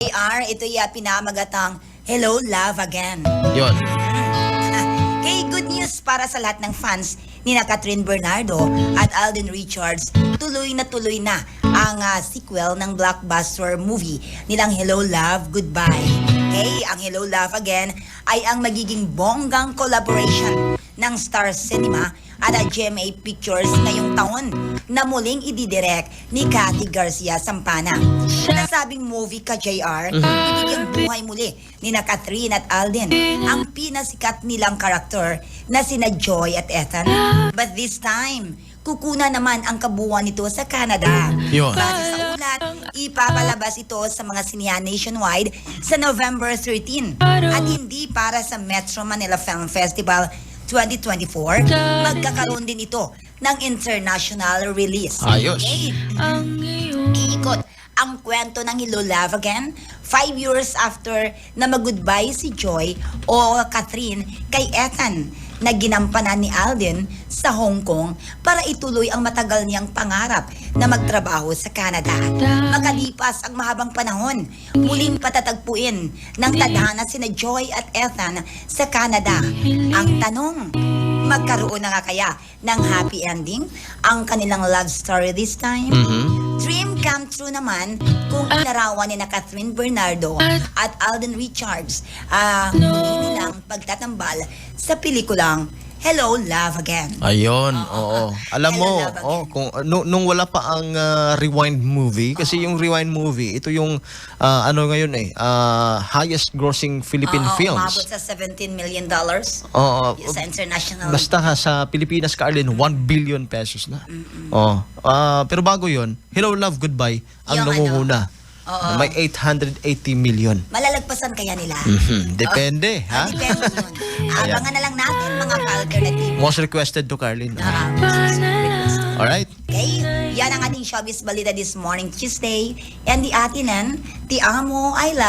JR, ito pinamagatang Hello Love Again. Yun. Kay good news para sa lahat ng fans ni Catherine Bernardo at Alden Richards, tuloy na ang sequel ng blockbuster movie nilang Hello Love Goodbye. Okay, ang Hello Love Again ay ang magiging bonggang collaboration ng Star Cinema at GMA Pictures ngayong taon na muling ididirect ni Cathy Garcia Sampana. Nasabing movie ka, JR, ibigyang buhay muli ni Catherine at Alden ang pinasikat nilang karakter na sina Joy at Ethan. But this time, kukuna naman ang kabuuan nito sa Canada. Yun. Base sa ulat, ipapalabas ito sa mga sinihan nationwide sa November 13 at hindi para sa Metro Manila Film Festival 2024, magkakaroon din ito ng international release. Ayos. Okay? Iikot ang kwento ng Hello Love Again 5 years after na mag-goodbye si Joy o Catherine kay Ethan na ginampanan ni Alden sa Hong Kong para ituloy ang matagal niyang pangarap na magtrabaho sa Canada. Makalipas ang mahabang panahon, muling patatagpuin ng tadhana sina Joy at Ethan sa Canada. Ang tanong, magkaroon na nga kaya ng happy ending ang kanilang love story this time? Dream come true naman kung inarawan ni Catherine Bernardo at Alden Richards nilang pagtatambal sa pelikulang Hello Love Again. Ayun, oo. Alam Hello, mo, Love Again. kung nung wala pa ang Rewind movie, kasi yung Rewind movie, ito yung ngayon highest grossing Philippine films. Umabot sa $17 million Oo. sa international. Basta sa Pilipinas, Arlene, 1 billion pesos na. Oo. Pero bago yon, Hello Love Goodbye ang Yung nangunguna. Oo. May 880 million. Malalagpasan kaya nila? Depende, ha? Depende yun. Abangan na lang natin mga alternative. Most requested to Carlin. Alright? Okay, yan ang ating showbiz balita this morning, Tuesday. And the atinan, ti amo, I love.